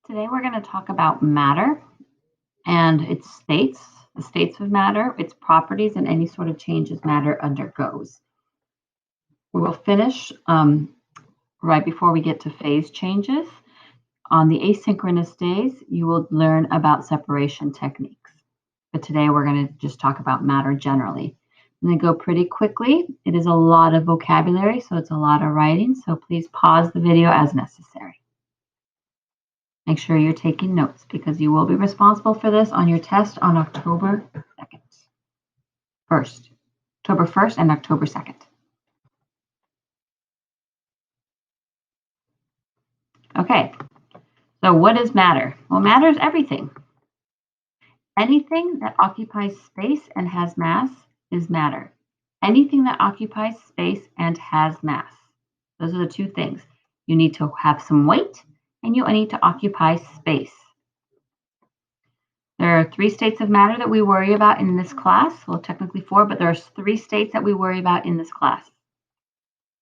Today we're going to talk about matter and its states, the states of matter, its properties, and any sort of changes matter undergoes. We will finish right before we get to phase changes. On the asynchronous days, you will learn about separation techniques. But today we're going to just talk about matter generally. I'm going to go pretty quickly. It is a lot of vocabulary, so it's a lot of writing. So please pause the video as necessary. Make sure you're taking notes because you will be responsible for this on your test on October 2nd. October 1st and October 2nd. Okay, so what is matter? Well, matter is everything. Anything that occupies space and has mass is matter. Anything that occupies space and has mass. Those are the two things. You need to have some weight and you need to occupy space. There are 3 states of matter that we worry about in this class. Well, technically 4, but there's 3 states that we worry about in this class.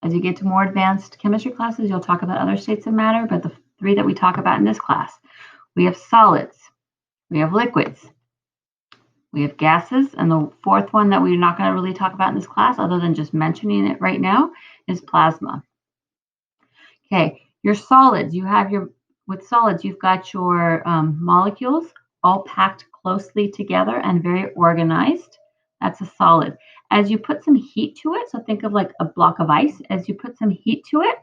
As you get to more advanced chemistry classes, you'll talk about other states of matter, but the 3 that we talk about in this class, we have solids, we have liquids, we have gases, and the 4th one that we're not going to really talk about in this class, other than just mentioning it right now, is plasma. Okay, your solids, with solids, you've got your molecules all packed closely together and very organized. That's a solid. As you put some heat to it, so think of like a block of ice, as you put some heat to it,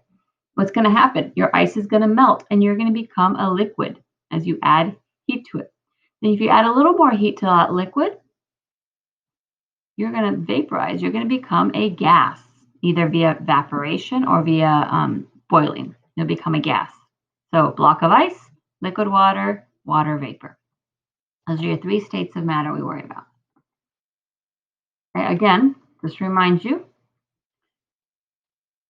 what's going to happen? Your ice is going to melt and you're going to become a liquid as you add heat to it. Then if you add a little more heat to that liquid, you're going to vaporize. You're going to become a gas, either via evaporation or via boiling. You'll become a gas. So block of ice, liquid water, water vapor. Those are your 3 states of matter we worry about. Okay, again, just remind you,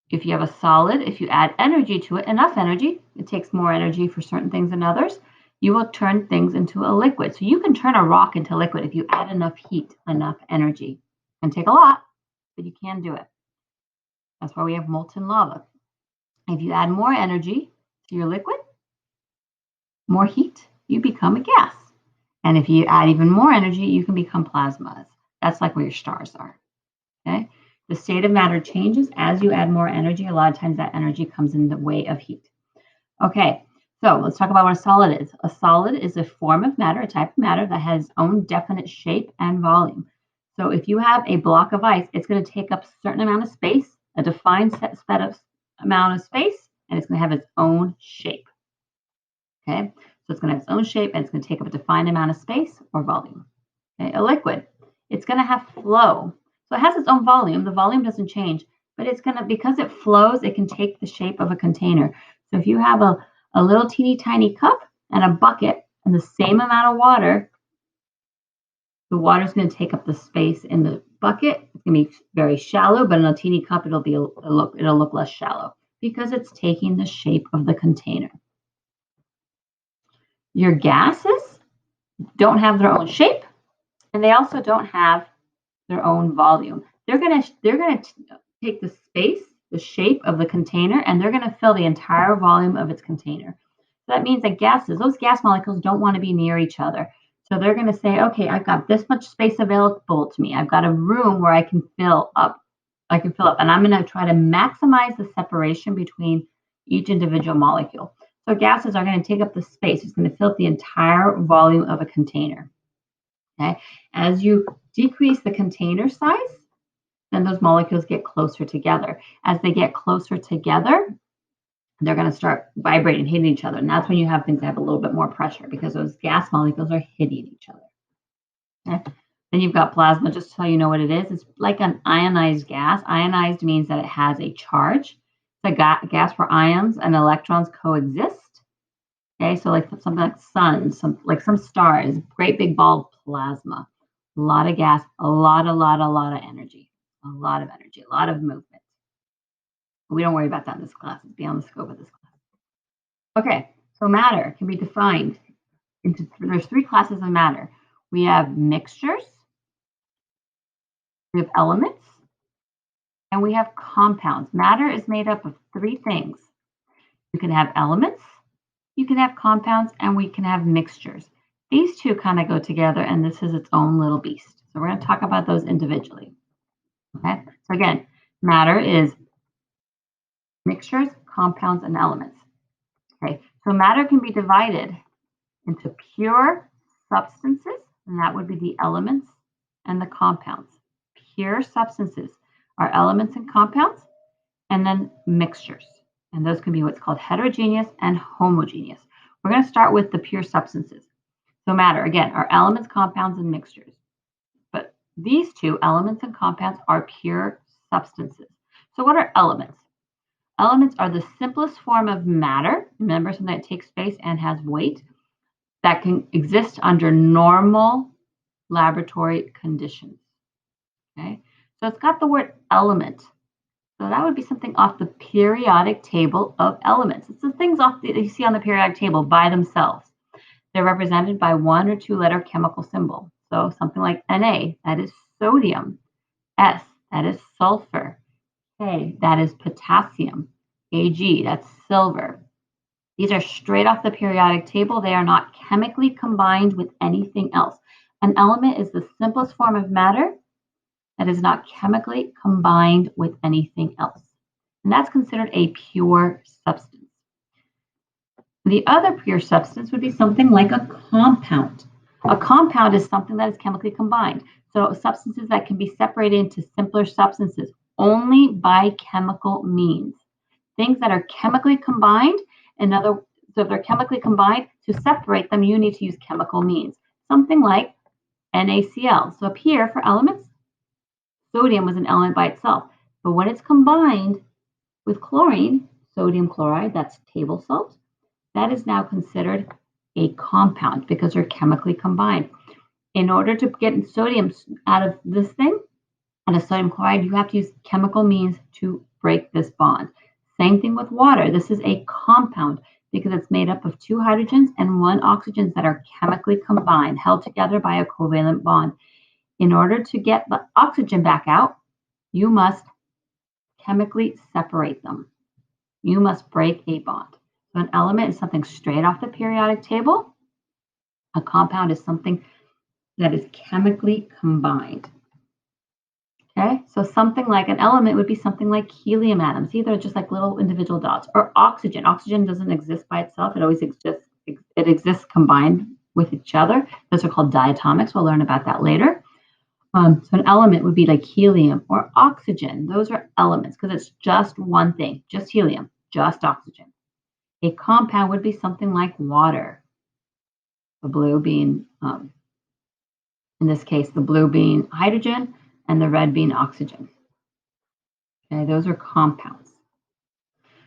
if you have a solid, if you add energy to it, enough energy, it takes more energy for certain things than others, you will turn things into a liquid. So you can turn a rock into liquid if you add enough heat, enough energy. It can take a lot, but you can do it. That's why we have molten lava. If you add more energy to your liquid, more heat, you become a gas. And if you add even more energy, you can become plasmas. That's like where your stars are. Okay? The state of matter changes as you add more energy. A lot of times that energy comes in the way of heat. Okay, so let's talk about what a solid is. A solid is a form of matter, a type of matter that has its own definite shape and volume. So if you have a block of ice, it's going to take up a certain amount of space, a defined amount of space, and it's going to have its own shape. Okay, so it's going to have its own shape and it's going to take up a defined amount of space or volume. Okay, a liquid, it's going to have flow. So it has its own volume. The volume doesn't change, but it's going to, because it flows, it can take the shape of a container. So if you have a little teeny tiny cup and a bucket and the same amount of water, the water is going to take up the space in the bucket. It's going to be very shallow, but in a teeny cup, it'll look less shallow because it's taking the shape of the container. Your gases don't have their own shape, and they also don't have their own volume. They're going to take the space, the shape of the container, and they're going to fill the entire volume of its container. So that means that gases, those gas molecules don't want to be near each other. So they're going to say, okay, I've got this much space available to me. I've got a room where I can fill up. And I'm going to try to maximize the separation between each individual molecule. So gases are going to take up the space. It's going to fill up the entire volume of a container. Okay. As you decrease the container size, then those molecules get closer together. As they get closer together, they're going to start vibrating, hitting each other. And that's when you have things that have a little bit more pressure because those gas molecules are hitting each other. Okay. Then you've got plasma, just so you know what it is. It's like an ionized gas. Ionized means that it has a charge. It's a gas where ions and electrons coexist. Okay, so like something like suns, some stars, great big ball of plasma, a lot of gas, a lot of energy, a lot of movement. But we don't worry about that in this class. It's beyond the scope of this class. Okay, so matter can be defined into, there's 3 classes of matter. We have mixtures, we have elements, and we have compounds. Matter is made up of 3 things. You can have elements, you can have compounds, and we can have mixtures. These two kind of go together, and this is its own little beast. So we're going to talk about those individually. Okay. So again, matter is mixtures, compounds, and elements. Okay. So matter can be divided into pure substances, and that would be the elements and the compounds. Pure substances are elements and compounds, and then mixtures. And those can be what's called heterogeneous and homogeneous. We're going to start with the pure substances. So matter, again, are elements, compounds, and mixtures. But these two, elements and compounds, are pure substances. So what are elements? Elements are the simplest form of matter. Remember, something that takes space and has weight that can exist under normal laboratory conditions. Okay, so it's got the word element. So that would be something off the periodic table of elements. It's the things that you see on the periodic table by themselves. They're represented by 1 or 2 letter chemical symbol. So something like Na, that is sodium. S, that is sulfur. K, that is potassium. Ag, that's silver. These are straight off the periodic table. They are not chemically combined with anything else. An element is the simplest form of matter that is not chemically combined with anything else. And that's considered a pure substance. The other pure substance would be something like a compound. A compound is something that is chemically combined. So substances that can be separated into simpler substances only by chemical means. Things that are chemically combined, so if they're chemically combined, to separate them, you need to use chemical means. Something like NaCl. So up here for elements, sodium was an element by itself. But when it's combined with chlorine, sodium chloride, that's table salt, that is now considered a compound because they're chemically combined. In order to get sodium out of this thing, out of sodium chloride, you have to use chemical means to break this bond. Same thing with water. This is a compound because it's made up of 2 hydrogens and 1 oxygen that are chemically combined, held together by a covalent bond. In order to get the oxygen back out, you must chemically separate them. You must break a bond. So an element is something straight off the periodic table. A compound is something that is chemically combined. Okay, so something like an element would be something like helium atoms, either just like little individual dots, or oxygen. Oxygen doesn't exist by itself. It always exists. It exists combined with each other. Those are called diatomics. We'll learn about that later. So an element would be like helium or oxygen. Those are elements because it's just one thing, just helium, just oxygen. A compound would be something like water. The blue being, in this case, the blue being hydrogen and the red being oxygen. Okay, those are compounds.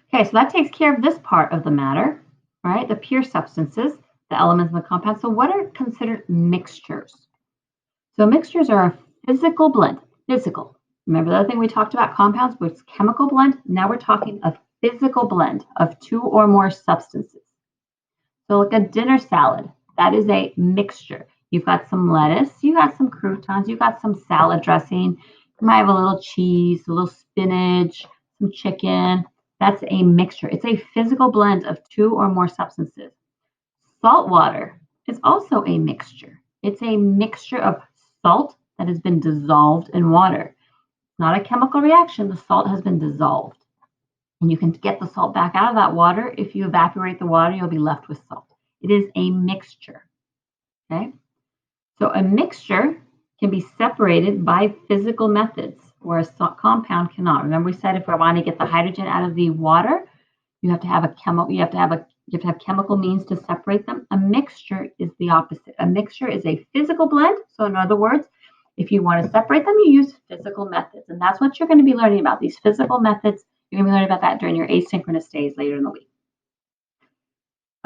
Okay, so that takes care of this part of the matter, right? The pure substances, the elements and the compounds. So what are considered mixtures? So mixtures are a physical blend. Physical. Remember the other thing we talked about, compounds, was chemical blend. Now we're talking a physical blend of 2 or more substances. So like a dinner salad, that is a mixture. You've got some lettuce, you got some croutons, you got some salad dressing, you might have a little cheese, a little spinach, some chicken. That's a mixture. It's a physical blend of 2 or more substances. Salt water is also a mixture. It's a mixture of salt that has been dissolved in water. Not a chemical reaction, the salt has been dissolved. And you can get the salt back out of that water. If you evaporate the water, you'll be left with salt. It is a mixture. Okay? So a mixture can be separated by physical methods, where a compound cannot. Remember, we said if we want to get the hydrogen out of the water, you have to have chemical means to separate them. A mixture is the opposite. A mixture is a physical blend. So in other words, if you want to separate them, you use physical methods. And that's what you're going to be learning about, these physical methods. You're going to be learning about that during your asynchronous days later in the week.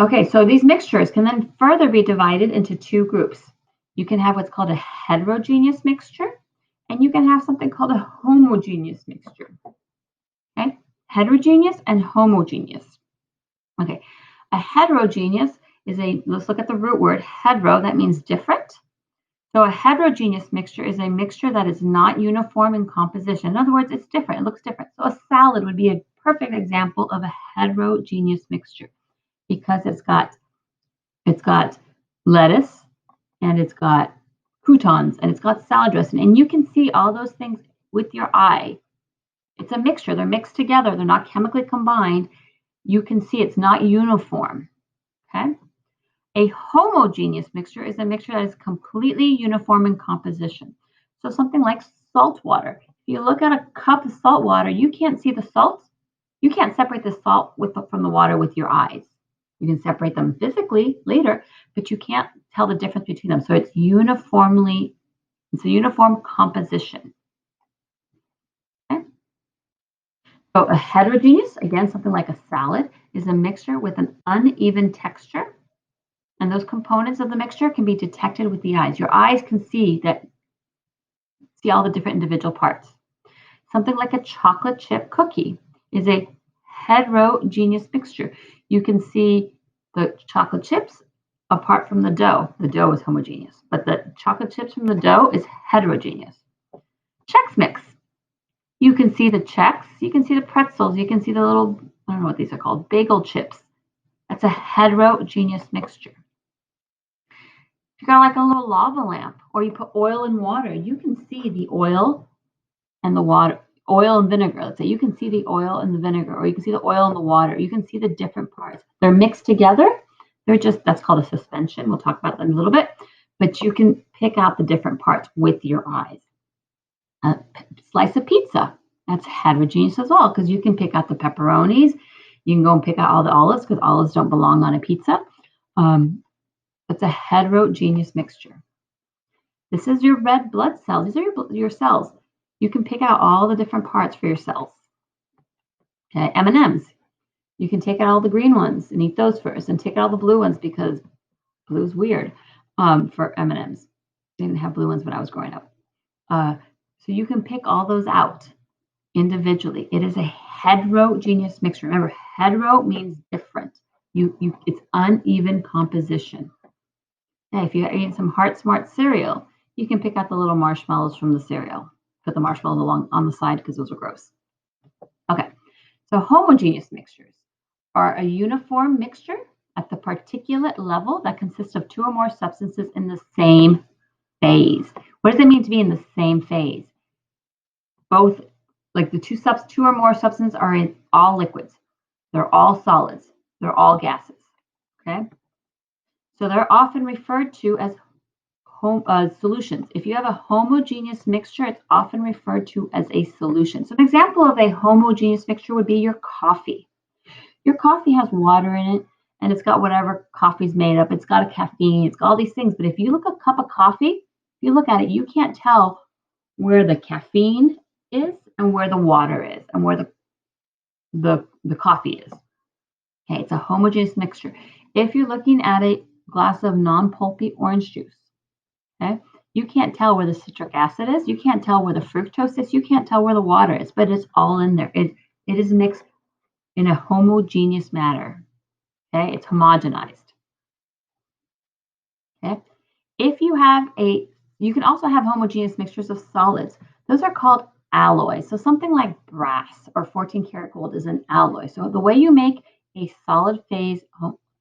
Okay, so these mixtures can then further be divided into 2 groups. You can have what's called a heterogeneous mixture, and you can have something called a homogeneous mixture. Okay, heterogeneous and homogeneous. Okay, a heterogeneous is let's look at the root word, hetero, that means different. So a heterogeneous mixture is a mixture that is not uniform in composition. In other words, it's different, it looks different. So a salad would be a perfect example of a heterogeneous mixture. because it's got lettuce and it's got croutons and it's got salad dressing, and you can see all those things with your eye. It's a mixture. They're mixed together. They're not chemically combined. You can see it's not uniform. Okay. A homogeneous mixture is a mixture that is completely uniform in composition. So something like salt water. If you look at a cup of salt water, you can't see the salt. You can't separate the salt from the water with your eyes. You can separate them physically later, but you can't tell the difference between them. So it's a uniform composition. Okay? So a heterogeneous, again, something like a salad, is a mixture with an uneven texture. And those components of the mixture can be detected with the eyes. Your eyes can see all the different individual parts. Something like a chocolate chip cookie is a heterogeneous mixture. You can see the chocolate chips apart from the dough. The dough is homogeneous, but the chocolate chips from the dough is heterogeneous. Chex Mix. You can see the Chex, you can see the pretzels, you can see the little, I don't know what these are called, bagel chips. That's a heterogeneous mixture. If you got like a little lava lamp or you put oil in water, you can see the oil and the water, oil and vinegar. Let's say you can see the oil and the vinegar, or you can see the oil and the water. You can see the different parts. They're mixed together. That's called a suspension. We'll talk about that in a little bit, but you can pick out the different parts with your eyes. A slice of pizza, that's heterogeneous as well, because you can pick out the pepperonis. You can go and pick out all the olives, because olives don't belong on a pizza. It's a heterogeneous mixture. This is your red blood cells. These are your cells. You can pick out all the different parts for your cells. Okay, M&Ms. You can take out all the green ones and eat those first, and take out all the blue ones because blue's weird for M&Ms. Didn't have blue ones when I was growing up. So you can pick all those out individually. It is a heterogeneous mixture. Remember, hetero means different. It's uneven composition. Okay, if you're eating some Heart Smart cereal, you can pick out the little marshmallows from the cereal. Put the marshmallows along on the side because those are gross. Okay, so homogeneous mixtures are a uniform mixture at the particulate level that consists of two or more substances in the same phase. What does it mean to be in the same phase? Both, like the two or more substances are in all liquids. They're all solids. They're all gases. Okay, so they're often referred to as solutions. If you have a homogeneous mixture, it's often referred to as a solution. So an example of a homogeneous mixture would be your coffee. Your coffee has water in it, and it's got whatever coffee's made up. It's got a caffeine, it's got all these things. But if you look at a cup of coffee, if you look at it, you can't tell where the caffeine is and where the water is and where the coffee is. Okay, it's a homogeneous mixture. If you're looking at a glass of non-pulpy orange juice, okay, you can't tell where the citric acid is. You can't tell where the fructose is. You can't tell where the water is, but it's all in there. It is mixed in a homogeneous manner. Okay, it's homogenized. Okay, if you have you can also have homogeneous mixtures of solids. Those are called alloys. So something like brass or 14 karat gold is an alloy. So the way you make a solid phase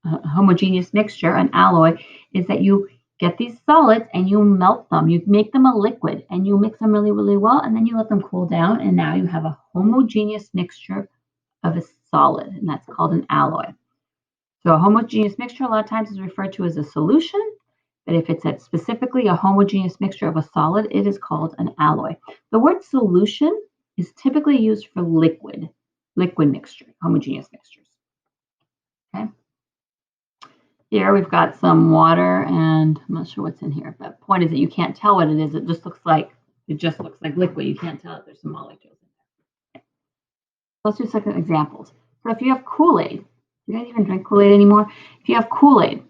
homogeneous mixture, an alloy, is that you get these solids and you melt them. You make them a liquid and you mix them really, really well, and then you let them cool down, and now you have a homogeneous mixture of a solid, and that's called an alloy. So a homogeneous mixture a lot of times is referred to as a solution, but if it's specifically a homogeneous mixture of a solid, it is called an alloy. The word solution is typically used for liquid mixture, homogeneous mixtures. Okay. Here we've got some water, and I'm not sure what's in here, but the point is that you can't tell what it is. It just looks like liquid. You can't tell if there's some molecules in there. Okay. Let's do some examples. So if you have Kool-Aid, you guys even drink Kool-Aid anymore? If you have Kool-Aid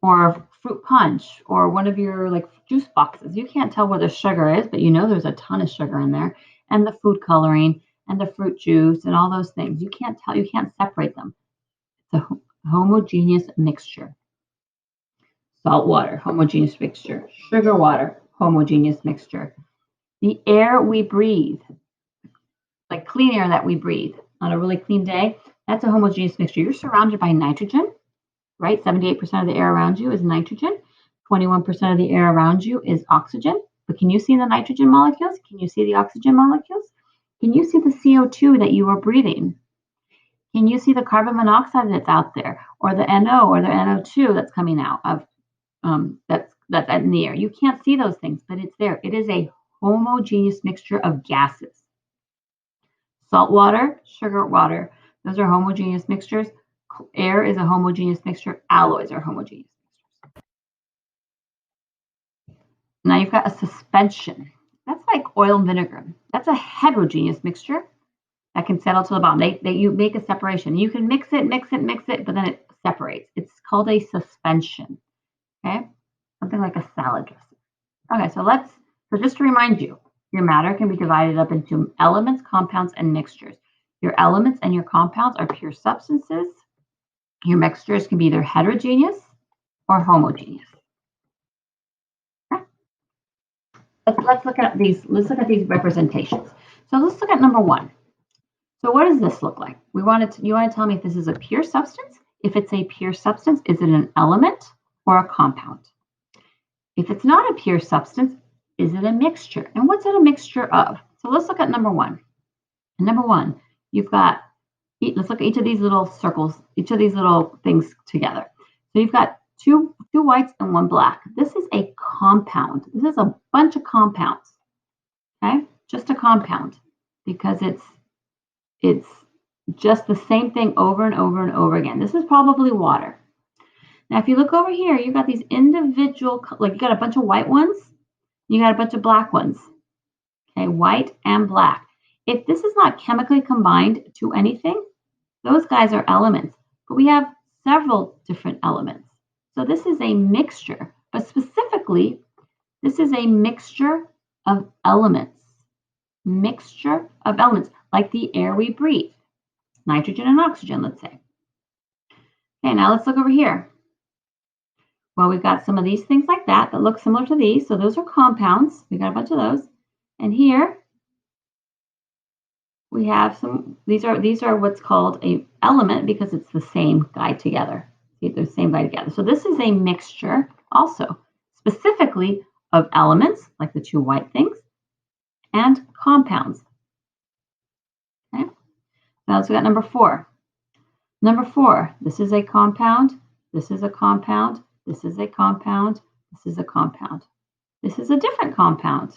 or fruit punch or one of your like juice boxes, you can't tell where the sugar is, but you know there's a ton of sugar in there, and the food coloring and the fruit juice and all those things. You can't tell, you can't separate them. It's a homogeneous mixture. Salt water, homogeneous mixture. Sugar water, homogeneous mixture. The air we breathe, like clean air that we breathe on a really clean day, That's a homogeneous mixture. You're surrounded by nitrogen, right? 78% of the air around you is nitrogen. 21% of the air around you is oxygen. But can you see the nitrogen molecules? Can you see the oxygen molecules? Can you see the CO2 that you are breathing? Can you see the carbon monoxide that's out there, or the NO or the NO2 that's coming out of that's in the air? You can't see those things, but it's there. It is a homogeneous mixture of gases. Salt water, sugar water, those are homogeneous mixtures. Air is a homogeneous mixture. Alloys are homogeneous mixtures. Now you've got a suspension. That's like oil and vinegar. That's a heterogeneous mixture that can settle to the bottom. You make a separation. You can mix it, but then it separates. It's called a suspension. Okay, something like a salad dressing. Okay, so just to remind you, your matter can be divided up into elements, compounds, and mixtures. Your elements and your compounds are pure substances. Your mixtures can be either heterogeneous or homogeneous. Okay. Let's look at these. Let's look at these representations. So let's look at number one. So what does this look like? You want to tell me if this is a pure substance? If it's a pure substance, is it an element or a compound? If it's not a pure substance, is it a mixture? And what's it a mixture of? So let's look at number one. And number one, let's look at each of these little circles, each of these little things together. So you've got two whites and one black. This is a compound. This is a bunch of compounds. Okay, just a compound, because it's just the same thing over and over and over again. This is probably water. Now, if you look over here, you've got these individual, like you got a bunch of white ones, you got a bunch of black ones. Okay, white and black. If this is not chemically combined to anything, those guys are elements. But we have several different elements. So this is a mixture, but specifically, this is a mixture of elements. Mixture of elements, like the air we breathe. Nitrogen and oxygen, let's say. Okay, now let's look over here. Well, we've got some of these things like that look similar to these. So those are compounds. We got a bunch of those. And here we have some, these are what's called a element, because it's the same guy together. See, they're the same guy together. So this is a mixture also, specifically of elements, like the two white things, and compounds. Okay. Now let's look at number four. Number four, this is a compound, this is a compound, this is a compound, this is a compound. This is a different compound.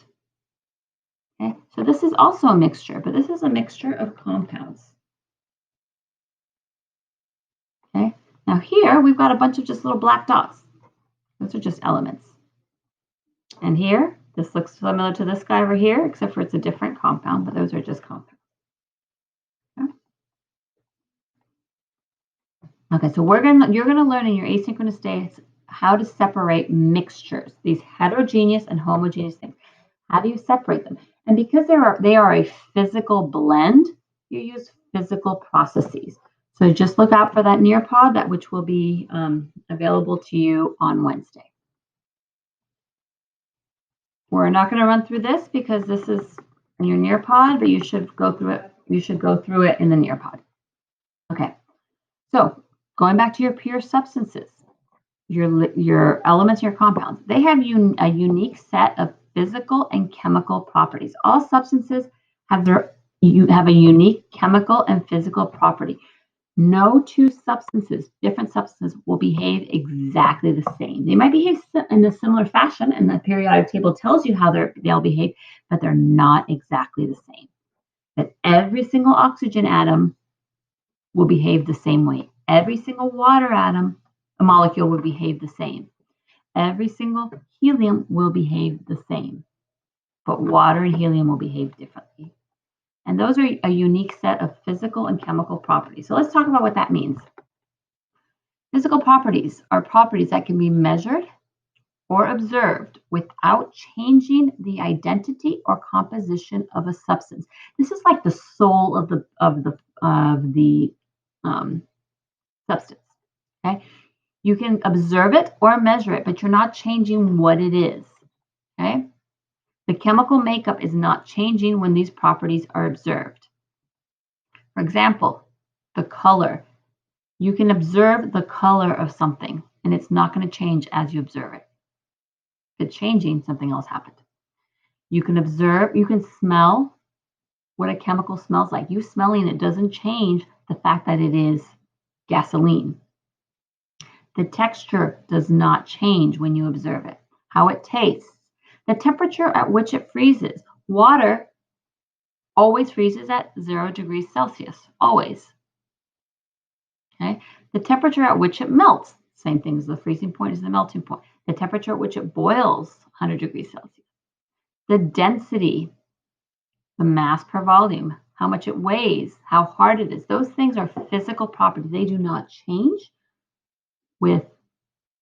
Okay, so this is also a mixture, but this is a mixture of compounds. Okay, now here we've got a bunch of just little black dots. Those are just elements. And here, this looks similar to this guy over here, except for it's a different compound, but those are just compounds. Okay, so you're gonna learn in your asynchronous days how to separate mixtures, these heterogeneous and homogeneous things. How do you separate them? And because they are a physical blend, you use physical processes. So just look out for that Nearpod, which will be available to you on Wednesday. We're not going to run through this because this is in your Nearpod, but you should go through it. You should go through it in the Nearpod. Okay. So going back to your pure substances, your elements, your compounds, they have a unique set of physical and chemical properties. All substances have a unique chemical and physical property. No two different substances, will behave exactly the same. They might behave in a similar fashion, and the periodic table tells you how they'll behave, but they're not exactly the same. That every single oxygen atom will behave the same way. Every single water atom, a molecule, will behave the same. Every single helium will behave the same, but water and helium will behave differently. And those are a unique set of physical and chemical properties. So let's talk about what that means. Physical properties are properties that can be measured or observed without changing the identity or composition of a substance. This is like the soul of the substance. Okay, you can observe it or measure it, but you're not changing what it is. Okay, the chemical makeup is not changing when these properties are observed. For example, the color. You can observe the color of something, and it's not going to change as you observe it. If it's changing, something else happened. You can observe, you can smell what a chemical smells like. You smelling it doesn't change the fact that it is gasoline. The texture does not change when you observe it. How it tastes, the temperature at which it freezes. Water always freezes at 0 degrees Celsius, always. Okay. The temperature at which it melts, same thing as the freezing point is the melting point. The temperature at which it boils, 100 degrees Celsius. The density, the mass per volume, how much it weighs, how hard it is. Those things are physical properties. They do not change with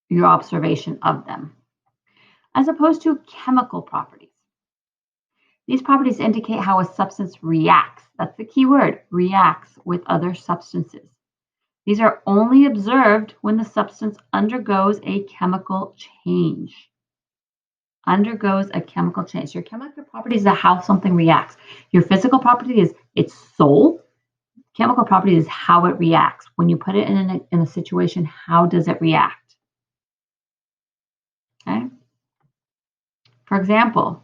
your observation of them, as opposed to chemical properties. These properties indicate how a substance reacts. That's the key word, reacts with other substances. These are only observed when the substance undergoes a chemical change. Undergoes a chemical change. Your chemical properties are how something reacts. Your physical property is its soul. Chemical property is how it reacts. When you put it in a situation, how does it react? Okay. For example,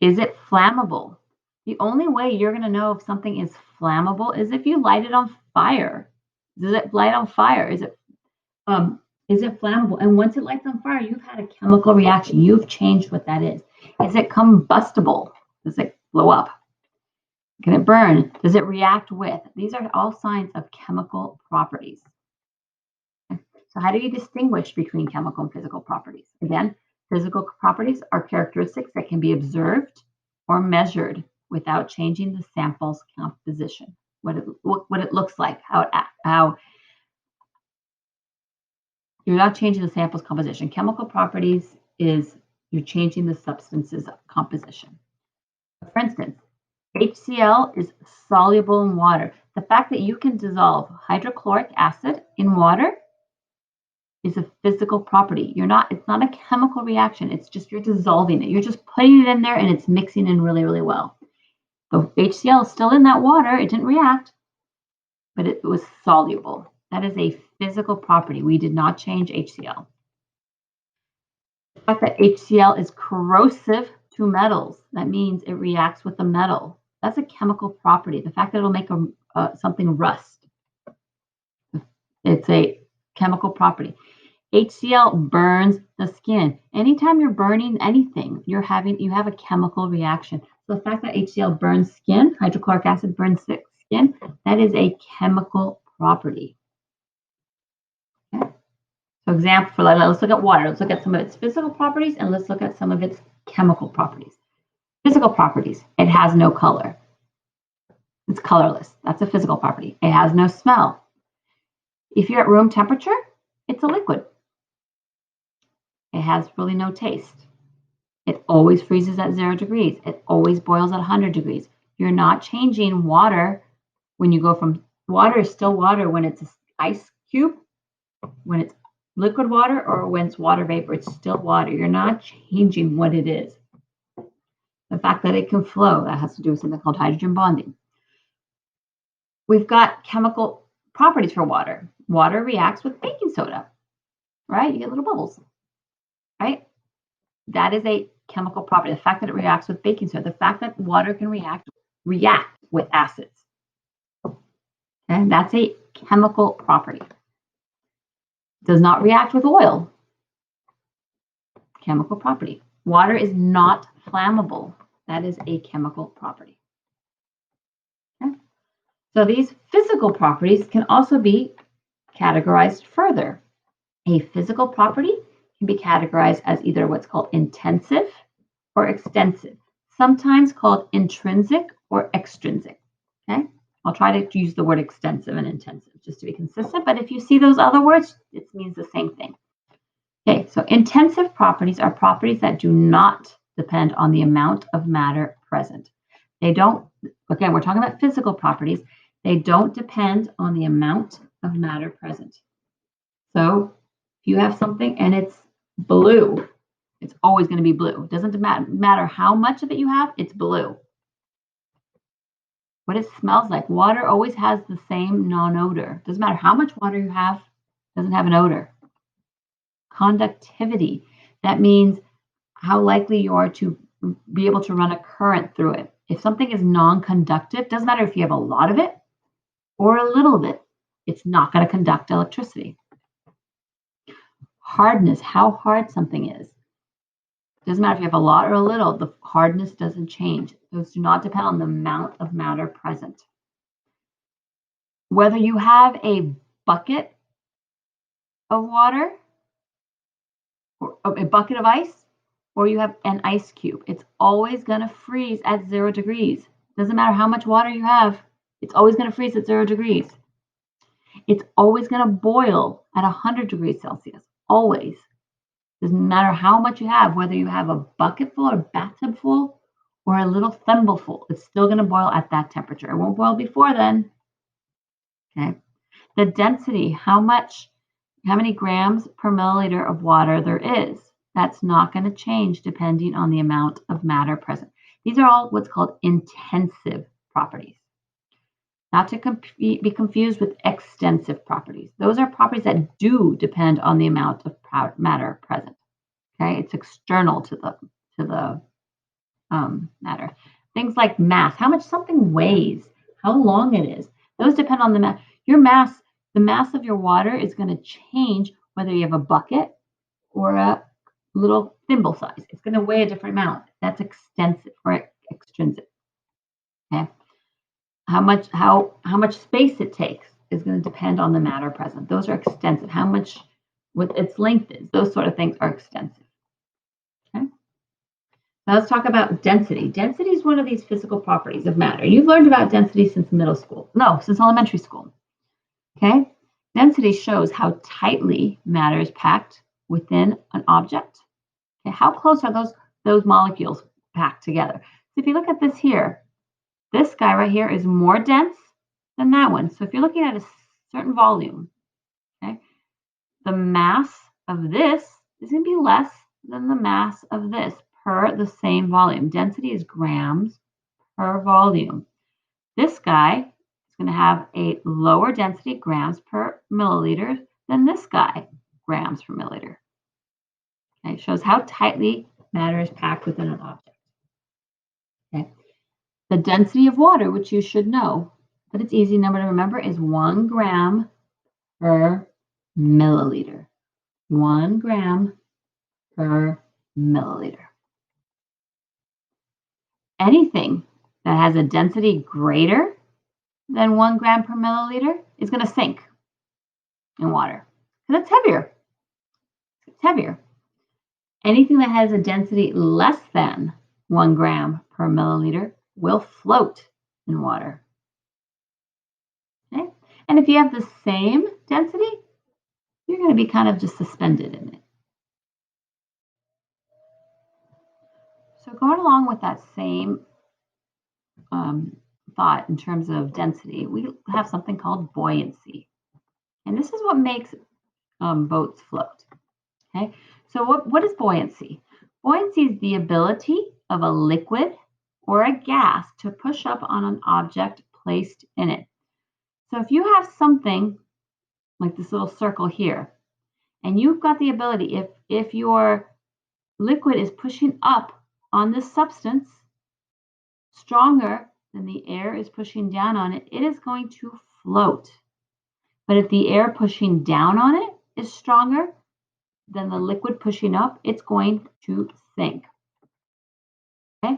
is it flammable? The only way you're going to know if something is flammable is if you light it on fire. Does it light on fire? Is it flammable? And once it lights on fire, you've had a chemical reaction. You've changed what that is. Is it combustible? Does it blow up? Can it burn? Does it react with? These are all signs of chemical properties. So how do you distinguish between chemical and physical properties? Again, physical properties are characteristics that can be observed or measured without changing the sample's composition, what it looks like, how you're not changing the sample's composition. Chemical properties is you're changing the substance's composition. For instance, HCl is soluble in water. The fact that you can dissolve hydrochloric acid in water is a physical property. It's not a chemical reaction. It's just you're dissolving it. You're just putting it in there and it's mixing in really, really well. The HCl is still in that water. It didn't react, but it was soluble. That is a physical property. We did not change HCl. The fact that HCl is corrosive to metals, that means it reacts with the metal. That's a chemical property. The fact that it'll make something rust, it's a chemical property. HCl burns the skin. Anytime you're burning anything, you have a chemical reaction. So the fact that HCl burns skin, hydrochloric acid burns skin, that is a chemical property. Okay. So let's look at water. Let's look at some of its physical properties and let's look at some of its chemical properties. Physical properties, it has no color. It's colorless. That's a physical property. It has no smell. If you're at room temperature, it's a liquid. It has really no taste. It always freezes at 0 degrees. It always boils at 100 degrees. You're not changing water when you go from water is still water when it's an ice cube, when it's liquid water, or when it's water vapor, it's still water. You're not changing what it is. The fact that it can flow, that has to do with something called hydrogen bonding. We've got chemical properties for water. Water reacts with baking soda, right? You get little bubbles, right? That is a chemical property. The fact that it reacts with baking soda, the fact that water can react with acids. And that's a chemical property. Does not react with oil. Chemical property. Water is not flammable. That is a chemical property. Okay. So these physical properties can also be categorized further. A physical property can be categorized as either what's called intensive or extensive, sometimes called intrinsic or extrinsic. Okay, I'll try to use the word extensive and intensive just to be consistent, but if you see those other words, it means the same thing. Okay, so intensive properties are properties that do not depend on the amount of matter present. They don't, again, we're talking about physical properties. They don't depend on the amount of matter present. So if you have something and it's blue, it's always going to be blue. It doesn't matter how much of it you have, it's blue. what it smells like. Water always has the same non-odor. Doesn't matter how much water you have, doesn't have an odor. Conductivity, that means how likely you are to be able to run a current through it. If something is non-conductive, doesn't matter if you have a lot of it or a little of it, it's not going to conduct electricity. Hardness, how hard something is. Doesn't matter if you have a lot or a little, the hardness doesn't change. Those do not depend on the amount of matter present. Whether you have a bucket of water, or a bucket of ice, or you have an ice cube, it's always going to freeze at 0 degrees. Doesn't matter how much water you have, it's always going to freeze at 0 degrees. It's always going to boil at 100 degrees Celsius, always. Doesn't matter how much you have, whether you have a bucket full or a bathtub full or a little thimble full, it's still going to boil at that temperature. It won't boil before then. Okay. The density, how many grams per milliliter of water there is, that's not going to change depending on the amount of matter present. These are all what's called intensive properties. Not to be confused with extensive properties. Those are properties that do depend on the amount of matter present. Okay, it's external to the matter. Things like mass, how much something weighs, how long it is. Those depend on the mass. Your mass, the mass of your water is going to change whether you have a bucket or a little thimble size. It's going to weigh a different amount. That's extensive or extrinsic. Okay. How much space it takes is going to depend on the matter present. Those are extensive. How much what its length is, those sort of things are extensive. Okay. Now let's talk about density. Density is one of these physical properties of matter. You've learned about density since middle school. No, since elementary school. Okay. Density shows how tightly matter is packed within an object. Okay. How close are those molecules packed together? So if you look at this here, this guy right here is more dense than that one. So if you're looking at a certain volume, okay, the mass of this is going to be less than the mass of this per the same volume. Density is grams per volume. This guy is going to have a lower density, grams per milliliter, than this guy, grams per milliliter. Okay, it shows how tightly matter is packed within an object. Okay. The density of water, which you should know, but it's easy number to remember, is 1 gram per milliliter. 1 gram per milliliter. Anything that has a density greater than 1 gram per milliliter is going to sink in water because it's heavier. It's heavier. Anything that has a density less than 1 gram per milliliter will float in water. Okay? And if you have the same density, you're going to be kind of just suspended in it. So going along with that same thought in terms of density, we have something called buoyancy. And this is what makes boats float. Okay, so what is buoyancy? Buoyancy is the ability of a liquid or a gas to push up on an object placed in it. So if you have something like this little circle here, and you've got the ability, if your liquid is pushing up on this substance stronger than the air is pushing down on it, it is going to float. But if the air pushing down on it is stronger than the liquid pushing up, it's going to sink. Okay?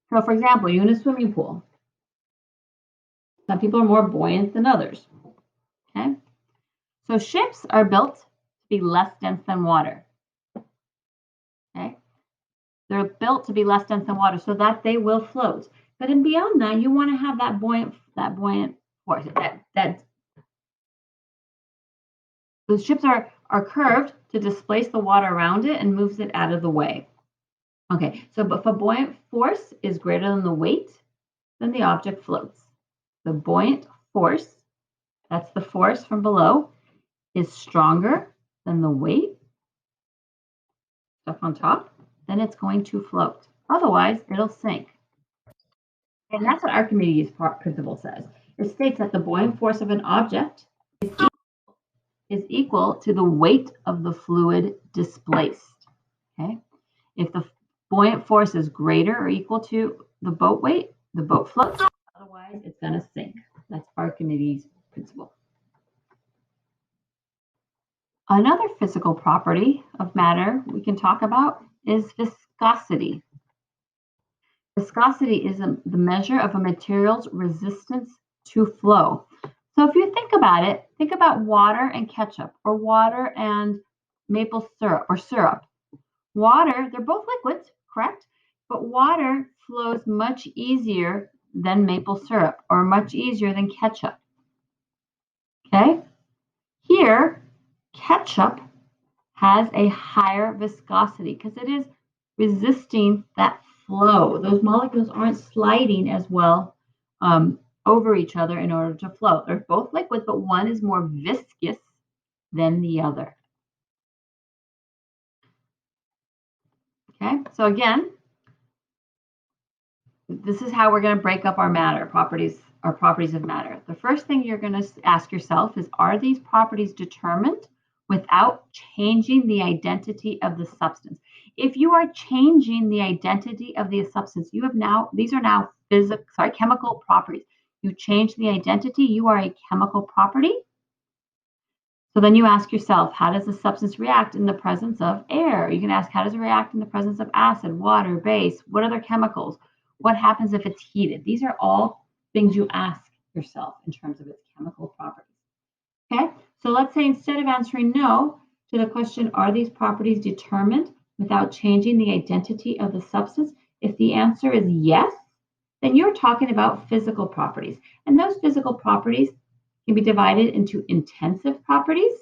So for example, you're in a swimming pool. Some people are more buoyant than others. Okay? So ships are built to be less dense than water. Okay? They're built to be less dense than water so that they will float. But then beyond that, you want to have that buoyant force. That the ships are curved to displace the water around it and moves it out of the way. Okay, so but if a buoyant force is greater than the weight, then the object floats. The buoyant force, that's the force from below, is stronger than the weight, stuff on top, then it's going to float. Otherwise, it'll sink. And that's what Archimedes' principle says. It states that the buoyant force of an object is equal to the weight of the fluid displaced. Okay? If the buoyant force is greater or equal to the boat weight, the boat floats. Otherwise, it's going to sink. That's Archimedes' principle. Another physical property of matter we can talk about is viscosity. Viscosity is the measure of a material's resistance to flow. So if you think about it, think about water and ketchup, or water and maple syrup or syrup. Water, they're both liquids, correct? But water flows much easier than maple syrup, or much easier than ketchup. Okay? Here, ketchup has a higher viscosity because it is resisting that flow. Those molecules aren't sliding as well over each other in order to flow. They're both liquids, but one is more viscous than the other. Okay, so again, this is how we're going to break up our matter properties, our properties of matter. The first thing you're going to ask yourself is, are these properties determined without changing the identity of the substance? If you are changing the identity of the substance, you have now, these are now chemical properties. You change the identity, you are a chemical property. So then you ask yourself, how does the substance react in the presence of air? You can ask, how does it react in the presence of acid, water, base? What other chemicals? What happens if it's heated? These are all things you ask yourself in terms of its chemical properties. Okay, so let's say instead of answering no to the question, are these properties determined without changing the identity of the substance? If the answer is yes, then you're talking about physical properties. And those physical properties can be divided into intensive properties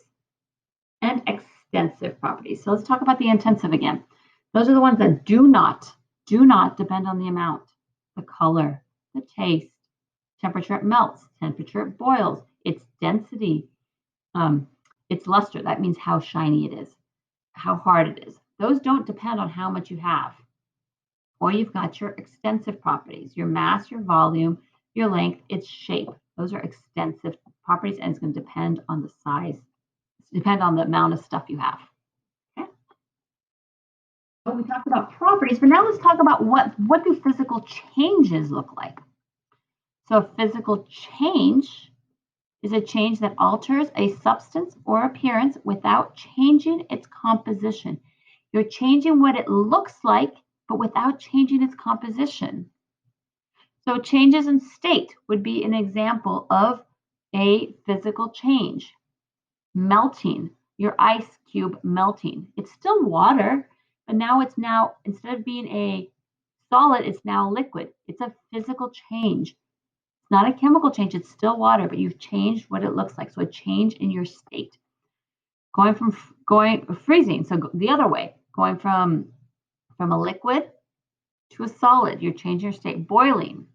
and extensive properties. So let's talk about the intensive again. Those are the ones that do not depend on the amount, the color, the taste, temperature it melts, temperature it boils, its density, its luster. That means how shiny it is, how hard it is. Those don't depend on how much you have. Or you've got your extensive properties, your mass, your volume, your length, its shape. Those are extensive properties, and it's going to depend on the size. It's depend on the amount of stuff you have. Okay. So we talked about properties, but now let's talk about what do physical changes look like. So a physical change is a change that alters a substance or appearance without changing its composition. You're changing what it looks like, but without changing its composition. So changes in state would be an example of a physical change. Melting, your ice cube melting. It's still water, but now instead of being a solid, it's now liquid. It's a physical change. It's not a chemical change, it's still water, but you've changed what it looks like. So a change in your state. Freezing, so the other way, going from a liquid to a solid, you're changing your state. Boiling,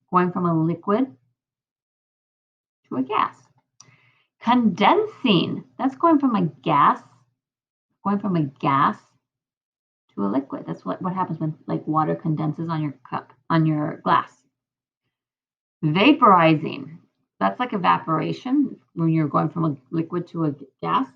going from a liquid to a gas. Condensing, that's going from a gas to a liquid. That's what happens when like water condenses on your cup, on your glass. Vaporizing, that's like evaporation when you're going from a liquid to a gas.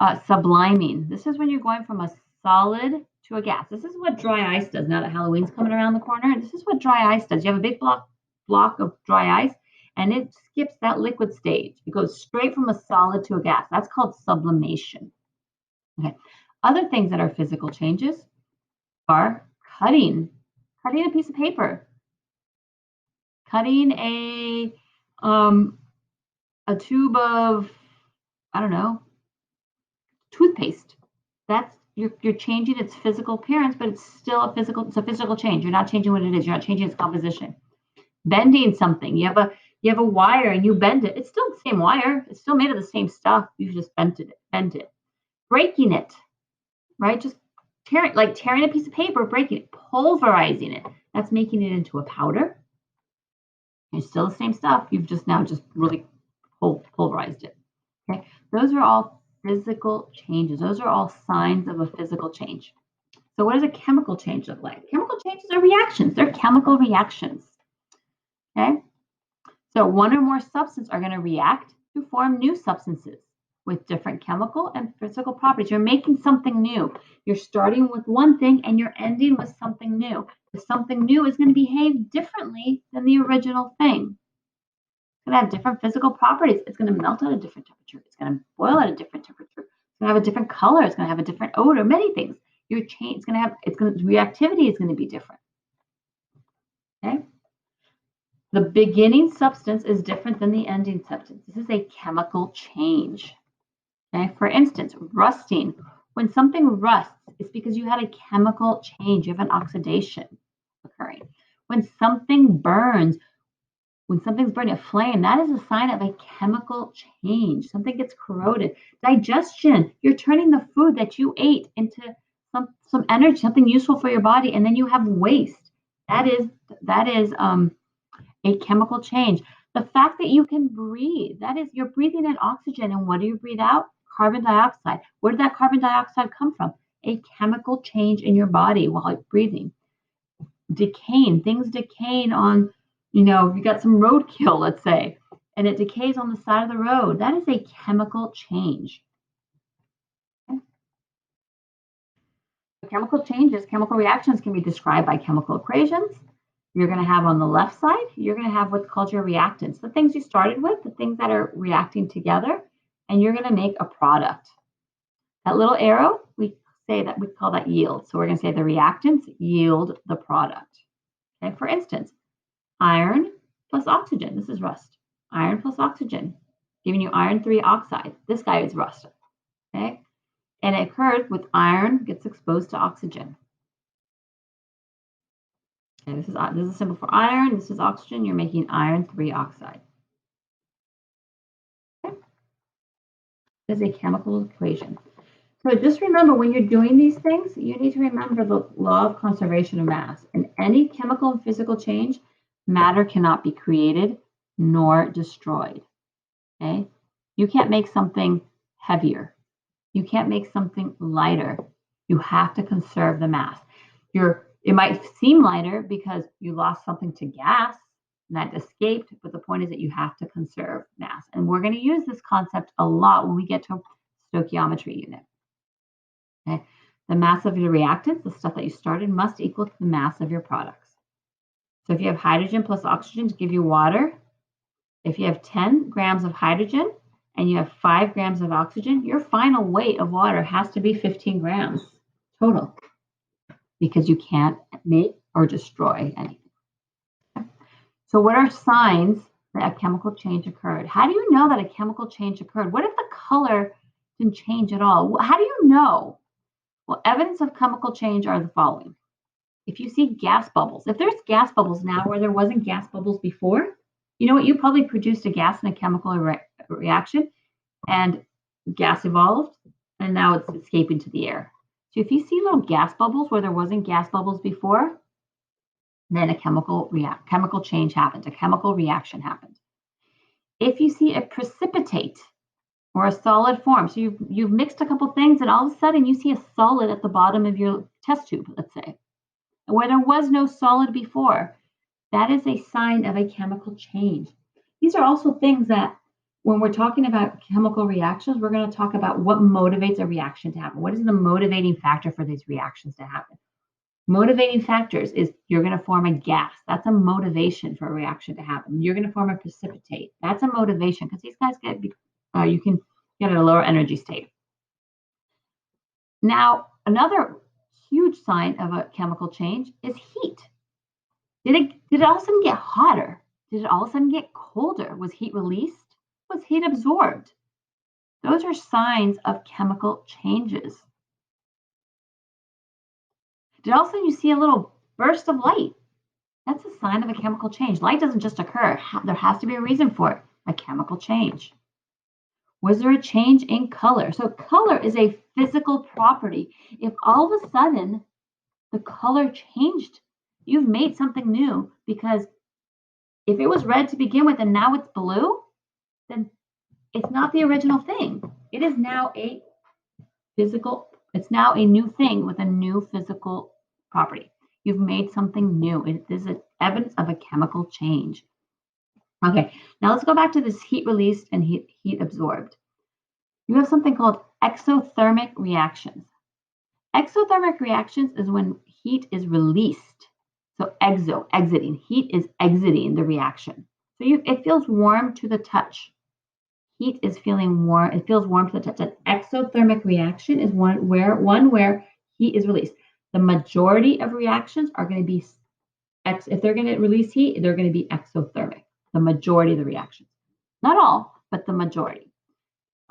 Subliming, this is when you're going from a solid to a gas. This is what dry ice does. Now that Halloween's coming around the corner, this is what dry ice does. You have a big block of dry ice, and it skips that liquid stage. It goes straight from a solid to a gas. That's called sublimation. Okay. Other things that are physical changes are cutting a piece of paper, cutting a tube of, I don't know, toothpaste. That's you're changing its physical appearance, but it's still a physical change. You're not changing what it is. You're not changing its composition. Bending something. You have a wire and you bend it. It's still the same wire. It's still made of the same stuff. You just bent it. Breaking it, right? Just tearing a piece of paper, breaking it, pulverizing it. That's making it into a powder. It's still the same stuff. You've just really pulverized it. Okay, those are all physical changes. Those are all signs of a physical change. So what does a chemical change look like? Chemical changes are reactions. They're chemical reactions. Okay? So one or more substances are going to react to form new substances with different chemical and physical properties. You're making something new. You're starting with one thing and you're ending with something new. The something new is going to behave differently than the original thing. It's going to have different physical properties. It's going to melt at a different temperature. It's going to boil at a different temperature. It's going to have a different color. It's going to have a different odor, many things. Your change is going to have, reactivity is going to be different. Okay? The beginning substance is different than the ending substance. This is a chemical change. Okay? For instance, rusting. When something rusts, it's because you had a chemical change. You have an oxidation occurring. When something burns, when something's burning a flame, that is a sign of a chemical change. Something gets corroded. Digestion, you're turning the food that you ate into some energy, something useful for your body, and then you have waste. That is a chemical change. The fact that you can breathe, that is, you're breathing in oxygen, and what do you breathe out? Carbon dioxide. Where did that carbon dioxide come from? A chemical change in your body while you're breathing. Decaying, things decaying on, you got some roadkill, let's say, and it decays on the side of the road. That is a chemical change. Okay? Chemical changes, chemical reactions can be described by chemical equations. You're going to have on the left side, you're going to have what's called your reactants, the things you started with, the things that are reacting together, and you're going to make a product. That little arrow, we call that yield. So we're going to say the reactants yield the product. Okay, for instance, iron plus oxygen. This is rust. Iron plus oxygen, giving you iron 3 oxide. This guy is rust. Okay, and it occurs with iron gets exposed to oxygen. Okay, this is a symbol for iron. This is oxygen. You're making iron 3 oxide. Okay. This is a chemical equation. So just remember, when you're doing these things, you need to remember the law of conservation of mass. In any chemical and physical change, matter cannot be created nor destroyed. Okay? You can't make something heavier. You can't make something lighter. You have to conserve the mass. It might seem lighter because you lost something to gas and that escaped, but the point is that you have to conserve mass. And we're going to use this concept a lot when we get to stoichiometry unit. Okay? The mass of your reactants, the stuff that you started, must equal to the mass of your products. So if you have hydrogen plus oxygen to give you water, if you have 10 grams of hydrogen and you have 5 grams of oxygen, your final weight of water has to be 15 grams total, because you can't make or destroy anything. So what are signs that a chemical change occurred? How do you know that a chemical change occurred? What if the color didn't change at all? How do you know? Well, evidence of chemical change are the following. If you see gas bubbles, if there's gas bubbles now where there wasn't gas bubbles before, you know what? You probably produced a gas in a chemical reaction, and gas evolved, and now it's escaping to the air. So if you see little gas bubbles where there wasn't gas bubbles before, then a chemical change happened, a chemical reaction happened. If you see a precipitate or a solid form, so you've mixed a couple things and all of a sudden you see a solid at the bottom of your test tube, let's say, where there was no solid before, that is a sign of a chemical change. These are also things that when we're talking about chemical reactions, we're going to talk about what motivates a reaction to happen. What is the motivating factor for these reactions to happen? Motivating factors is you're going to form a gas. That's a motivation for a reaction to happen. You're going to form a precipitate. That's a motivation because these guys you can get at a lower energy state. Now, another huge sign of a chemical change is heat. Did it all of a sudden get hotter? Did it all of a sudden get colder? Was heat released? Was heat absorbed? Those are signs of chemical changes. Did all of a sudden you see a little burst of light? That's a sign of a chemical change. Light doesn't just occur. There has to be a reason for it, a chemical change. Was there a change in color? So color is a physical property. If all of a sudden the color changed, you've made something new, because if it was red to begin with and now it's blue, then it's not the original thing. It is now it's now a new thing with a new physical property. You've made something new. It is evidence of a chemical change. Okay, now let's go back to this heat released and heat absorbed. You have something called exothermic reactions. Exothermic reactions is when heat is released. So exiting. Heat is exiting the reaction. So it feels warm to the touch. Heat is feeling warm. It feels warm to the touch. An exothermic reaction is one where heat is released. The majority of reactions are going to be if they're going to release heat, they're going to be exothermic. The majority of the reactions, not all, but the majority.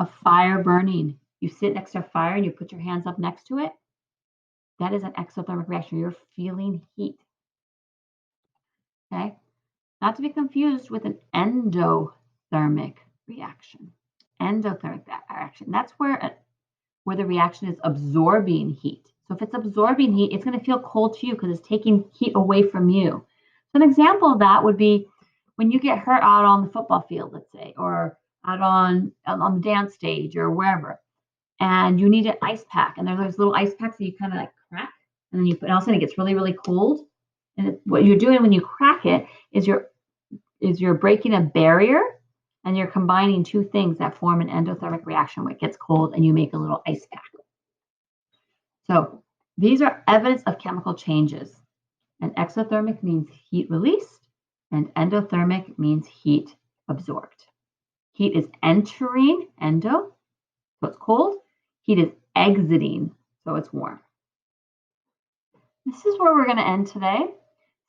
A fire burning. You sit next to a fire and you put your hands up next to it. That is an exothermic reaction. You're feeling heat. Okay, not to be confused with an endothermic reaction. Endothermic reaction. That's where the reaction is absorbing heat. So if it's absorbing heat, it's going to feel cold to you because it's taking heat away from you. So an example of that would be when you get hurt out on the football field, let's say, or out on the dance stage or wherever, and you need an ice pack, and there's those little ice packs that you kind of like crack, and then all of a sudden it gets really, really cold. And what you're doing when you crack it is you're breaking a barrier, and you're combining two things that form an endothermic reaction where it gets cold and you make a little ice pack. So these are evidence of chemical changes. And exothermic means heat released, and endothermic means heat absorbed. Heat is entering, endo, so it's cold. Heat is exiting, so it's warm. This is where we're going to end today.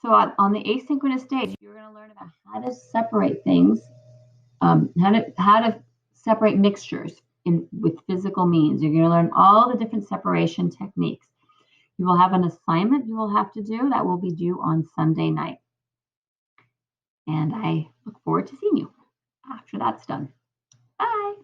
So on the asynchronous stage, you're going to learn about how to separate things, how to separate mixtures with physical means. You're going to learn all the different separation techniques. You will have an assignment you will have to do that will be due on Sunday night. And I look forward to seeing you after that's done. Bye.